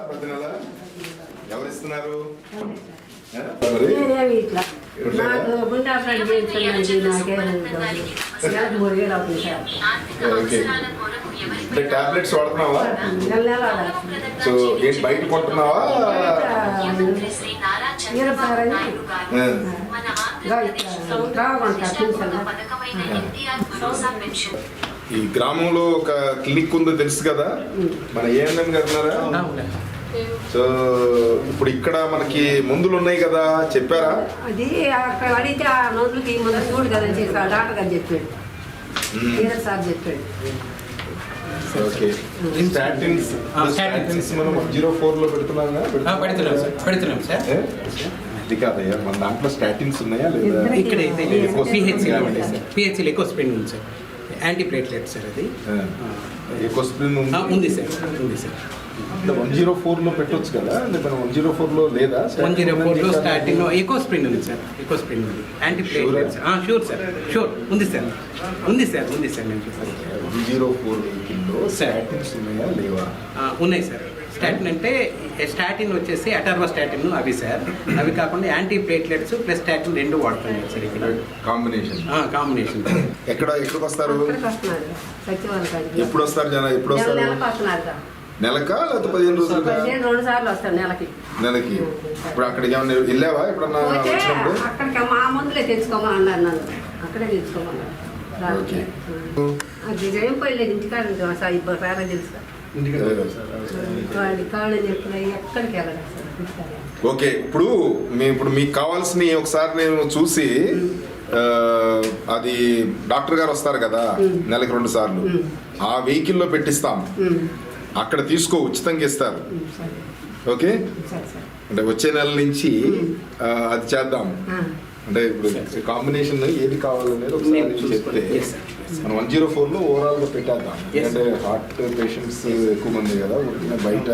ప్రతి నెల ఎవరు ఇస్తున్నారు? టాబ్లెట్స్ వాడుతున్నావా? సో ఏంటి బయట కొంటున్నావా? ఈ గ్రామంలో ఒక క్లినిక్ ఉందో తెలుసు కదా, మన ఏఎన్ఎం గారు ఉన్నారా? సో ఇప్పుడు ఇక్కడ మనకి మందులు ఉన్నాయి కదా, చెప్పారా? అది అక్కడ అడిగితే ఆ మందులకి ముందు చూడు కదా డాక్టర్ గారు చెప్పాడు, సార్ చెప్పాడు. ఓకే, స్టాటిన్స్ మనం 104 లో పెడుతున్నాం సార్. ఇది కాదయ్యా, మన దాంట్లో స్టాటిన్స్ ఉన్నాయా లేదా? ఇక్కడ పిహెచ్సిలో ఎకోస్ప్రిన్ ఉంది సార్, యాంటీ ప్లేట్లెట్ సార్. అది ఎకోస్ప్రిన్ ఉంది సార్, ఉంది సార్. 104 లో పెట్టొచ్చు కదా, మన 104 లో లేదా? 104 లో స్టార్టింగ్ ఎకోస్ప్రిన్ ఉంది సార్, ఎకోస్ప్రిన్ ఉంది, anti platelets. Sure sir, sure ఉంది సార్, ఉంది సార్, ఉంది సార్. నేను చూసాను 104 వెహికల్లో స్టాటిన్స్ ఉన్నాయా లేవా? ఉన్నాయి సార్. స్టాటిన్ అంటే స్టాటిన్ వచ్చేసి అటార్వాస్టాటిన్ అవి సార్, అవి కాకుండా యాంటీ ప్లేట్లెట్స్ ప్లస్ స్టాటిన్ రెండు వాడుతున్నాయి సార్ ఇక్కడ కాంబినేషన్. ఎక్కడికి వస్తారు? ఎప్పుడు వస్తారు జన? ఎప్పుడు వస్తారు? నెలకా లేకపోతే 15 రోజులుగా? 2 సార్లు వస్తారు నెలకి. ఇప్పుడు అక్కడికి ఏమన్నా వెళ్ళావా ఎప్పుడన్నా వచ్చినప్పుడు? అక్కడికి మా ముందులే తెచ్చుకోమన్నారు నన్ను, అక్కడే తెచ్చుకోమన్నారు. అది ఏం పోయలేదు, ఇంటికాడ పేర తెలుసు. ఎక్కడికి వెళ్ళదు. ఓకే, ఇప్పుడు మీకు కావాల్సిన ఒకసారి నేను చూసి, అది డాక్టర్ గారు వస్తారు కదా నెలకి 2 సార్లు, ఆ వెహికల్లో పెట్టిస్తాం, అక్కడ తీసుకో, ఉచితంగా ఇస్తారు. ఓకే, అంటే వచ్చే నెల నుంచి అది చేద్దాం. అంటే ఇప్పుడు కాంబినేషన్ ఏది కావాలనేది ఒకసారి చెప్తే మనం 104 లో ఓవరాల్ గా పెట్టేద్దాం. ఎందుకంటే హార్ట్ పేషెంట్స్ ఎక్కువ మంది కదా, బయట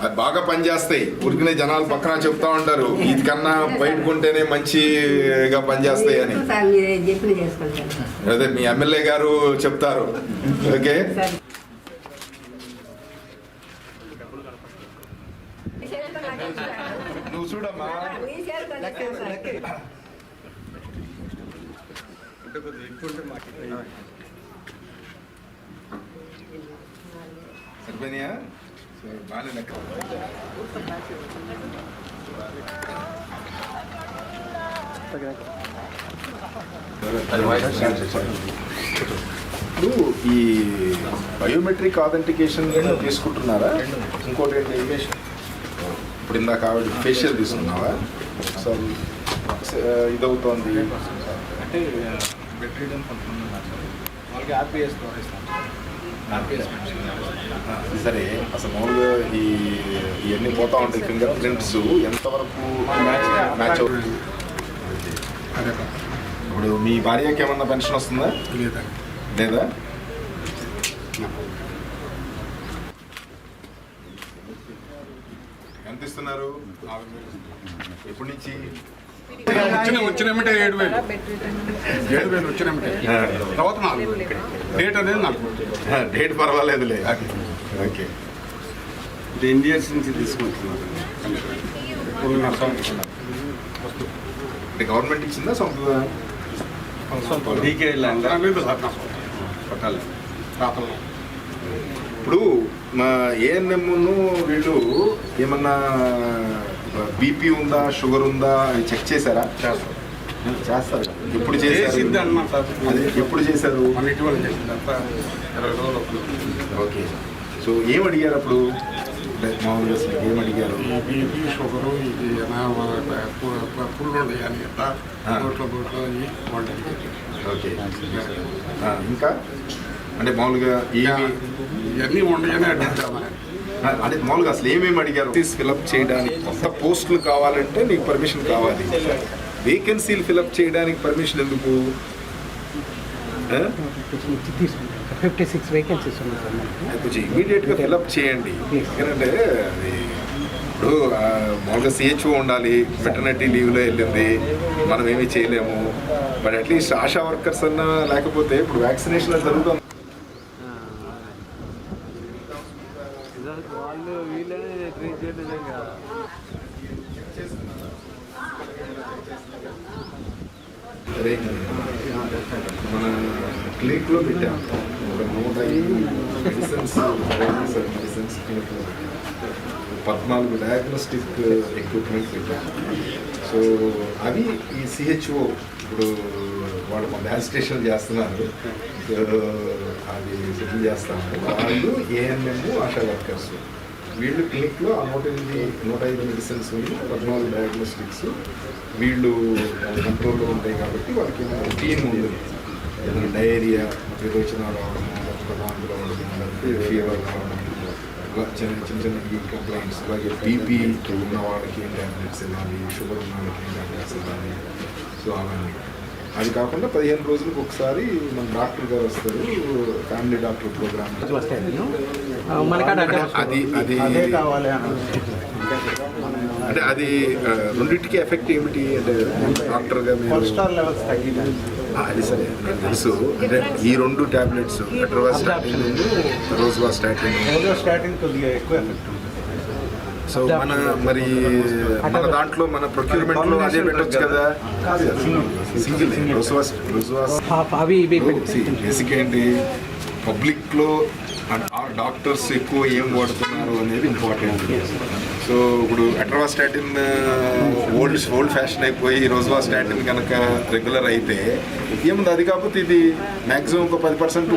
అది బాగా పనిచేస్తాయి. ఉరికినే జనాలు పక్కన చెప్తా ఉంటారు, ఇది కన్నా బయట కొంటేనే మంచిగా పనిచేస్తాయి అని. అదే మీ ఎమ్మెల్యే గారు చెప్తారు. ఓకే, నువ్వు చూడమ్మా. సరిపోయినాయా? బాగానే లెక్క. ఇప్పుడు ఈ బయోమెట్రిక్ ఆథెంటికేషన్ తీసుకుంటున్నారా? ఇంకోటి ఏంటి, ఇప్పుడు ఇందాక ఆవిడ ఫేషియల్ తీసుకున్నావా? ఒకసారి ఇదవుతోంది అంటే బెడ్ రీడన్ కొంతమంది ఉన్నారు సార్, వాళ్ళకి ఆర్పిఎస్ ద్వారా ఇస్తాం. సరే, అసలు మామూలుగా ఇవన్నీ పోతా ఉంటాయి, ఫింగర్ ప్రింట్స్ ఎంతవరకు మ్యాచ్ అవుతుంది? ఇప్పుడు మీ భార్యకి ఏమన్నా పెన్షన్ వస్తుందా? లేదా? ఎంత ఇస్తున్నారు? ఎప్పటి నుంచి? వచ్చినమంటే 7,000 వచ్చినమంటే తర్వాత 4,000. డేట్ అనేది 4,000. డేట్ పర్వాలేదులే. ఓకే, ఇండియన్స్ నుంచి తీసుకుంటున్నారు. అంటే గవర్నమెంట్ ఇచ్చిందా సొంతదా? డీకే పట్టాలి రాతలు. ఇప్పుడు మా ఏఎన్ఎంను వీళ్ళు ఏమన్నా బీపీ ఉందా, షుగర్ ఉందా అని చెక్ చేశారా? చేస్తారు. ఎప్పుడు చేశారు? అదే ఎప్పుడు చేశారు? ఓకే, సో ఏం అడిగారు అప్పుడు? మామూలుగా అసలు ఏం అడిగారు? బీపీ, షుగరు, ఇది పుల్లు కానీ ఓకే, ఇంకా అంటే మామూలుగా ఇవన్నీ ఉండగానే అడుగుతామా? అదే మామూలుగా అసలు ఏమేమి అడిగారు? ఫిలప్ చేయడానికి కొత్త పోస్టులు కావాలంటే నీకు పర్మిషన్ కావాలి. వేకెన్సీలు ఫిలప్ చేయడానికి పర్మిషన్ ఎందుకు? 56 వేకెన్సీస్ ఉన్నాయి. కొంచెం ఇమీడియట్గా ఫిలప్ చేయండి. ఎందుకంటే అది ఇప్పుడు మామూలుగా సిహెచ్ఓ ఉండాలి, మెటర్నిటీ లీవ్లో వెళ్ళింది, మనం ఏమీ చేయలేము. బట్ అట్లీస్ట్ ఆశా వర్కర్స్ అన్నా, లేకపోతే ఇప్పుడు వ్యాక్సినేషన్ జరుగుతుంది. మన క్లినిక్లో పెట్టాము ఒక 105 మెడిసిన్స్ మెడిసిన్స్ క్లినిక్లో పెట్టాము, 14 డయాగ్నోస్టిక్ ఎక్విప్మెంట్ పెట్టాము. సో అవి ఈ సిహెచ్ఓ ఇప్పుడు వాళ్ళు మన రిజిస్ట్రేషన్ చేస్తున్నారు, సో అది సెటిల్ చేస్తాము. వాళ్ళు ఏఎన్ఎం ఆశా వర్కర్స్ వీళ్ళు క్లినిక్లో ఆ 105 మెడిసిన్స్ 14 డయాగ్నోస్టిక్స్ వీళ్ళు కంట్రోల్లో ఉంటాయి కాబట్టి వాళ్ళకి టీమ్ ఉంది. ఏదైనా డయేరియా విరోచనాలు రావడం, లేకపోతే వాంతులు అవ్వడం, లేకపోతే ఫీవర్ రావడం, చిన్న చిన్న ఈ కంప్లైంట్స్. అలాగే బీపీ ఉన్న వాళ్ళకి ఏం ట్యాబ్లెట్స్ ఇవ్వాలి, షుగర్ ఉన్న వాళ్ళకి ఏం ట్యాబ్లెట్స్ ఇవ్వాలి. సో అవన్నీ అది కాకుండా 15 రోజులకు ఒకసారి మన డాక్టర్ గారు వస్తారు, ఫ్యామిలీ డాక్టర్ ప్రోగ్రామ్. అది అది అంటే అది రెండింటికి ఎఫెక్ట్ ఏమిటి అంటే డాక్టర్గా అది సరే నాకు తెలుసు. అంటే ఈ 2 ట్యాబ్లెట్స్ అట్రోవాస్టాటిన్ రోజ్వాస్టాటిన్ కొద్దిగా ఎక్కువ ఎఫెక్ట్ ఉంటుంది. సో మన దాంట్లో మన ప్రొక్యూర్మెంట్లో అదే పెట్టొచ్చు కదా. సింగిల్ బేసిక్ ఏంటి, పబ్లిక్లో డాక్టర్స్ ఎక్కువ ఏం వాడుతున్నారు అనేది ఇంపార్టెంట్. సో ఇప్పుడు అట్రోవాస్టాటిన్ ఓల్డ్ ఫ్యాషన్ అయిపోయి రోజ్వాస్టాటిన్ కనుక రెగ్యులర్ అయితే ఏముంది, అది కాకపోతే ఇది మ్యాక్సిమం ఒక 10%.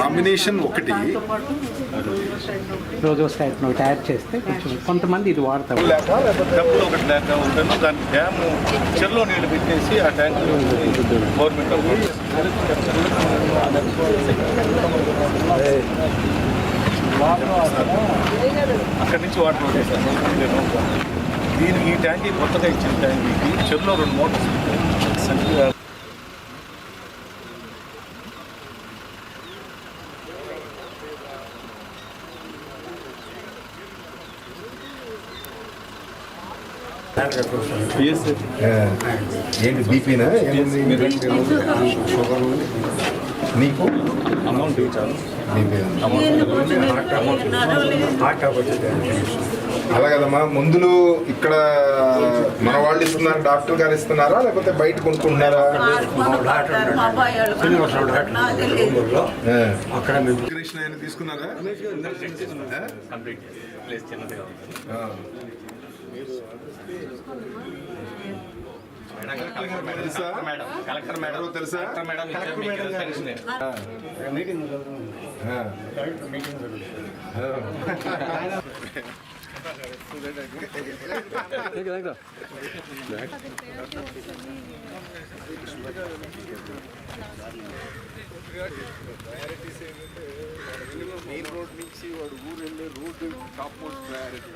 కాంబినేషన్ ఒకటి రోజోస్టాటిన్ తయారు చేస్తే కొంతమంది ఇది వాడతారు. డబ్బులు ఒకటి లేక ఉంటాను, దాని డ్యామ్ చెరువులో నీళ్ళు పెట్టేసి ఆ ట్యాంకులు గవర్నమెంట్ అక్కడి నుంచి వాటర్ వస్తాయి. దీనికి ఈ ట్యాంకీ కొత్తగా ఇచ్చిన ట్యాంకీకి చెరువులో 2 మోటార్స్ ఏంటి బీపీనా షుగర్ నీకు అమౌంట్ ఇచ్చారు. అలా కదమ్మా, మందులు ఇక్కడ మన వాళ్ళు ఇస్తున్నారు, డాక్టర్ గారు ఇస్తున్నారా లేకపోతే బయట కొనుక్కుంటున్నారా? అక్కడ తీసుకున్నారా? కలెక్టర్ మేడం తెలుసా? మెయిన్ రోడ్ నుంచి వాడు ఊరు వెళ్ళే రోడ్డు టాప్ మోస్ట్ ప్రయారిటీ.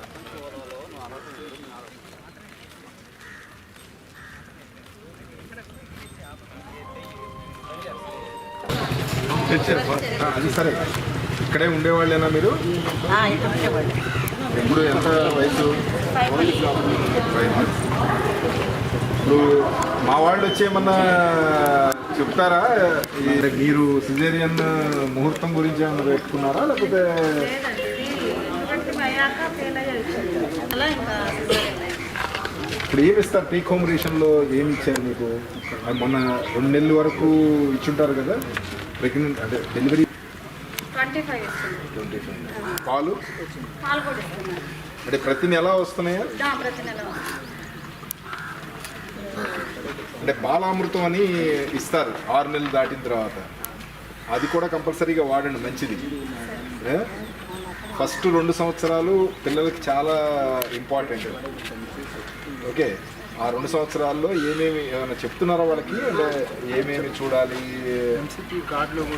అది సరే, ఇక్కడే ఉండేవాళ్ళేనా మీరు? ఇప్పుడు ఎంత వయసు? ఇప్పుడు మా వాళ్ళు వచ్చి ఏమన్నా చెప్తారా? మీరు సిజేరియన్ ముహూర్తం గురించి ఏమన్నా పెట్టుకున్నారా లేకపోతే? ఇప్పుడు ఏమి ఇస్తారు టేక్ హోమ్ రేషన్లో? ఏమి ఇచ్చారు మీకు? మొన్న 2 నెలల వరకు ఇచ్చుంటారు కదా ప్రెగ్నెంట్, అంటే డెలివరీ 25. పాలు అంటే ప్రతి నెల వస్తున్నాయా? అంటే బాలామృతం అని ఇస్తారు 6 నెలలు దాటిన తర్వాత, అది కూడా కంపల్సరీగా వాడండి, మంచిది. ఫస్ట్ 2 సంవత్సరాలు పిల్లలకి చాలా ఇంపార్టెంట్. ఓకే, ఆ 2 సంవత్సరాల్లో ఏమేమి ఏమైనా చెప్తున్నారా వాళ్ళకి? అంటే ఏమేమి చూడాలి?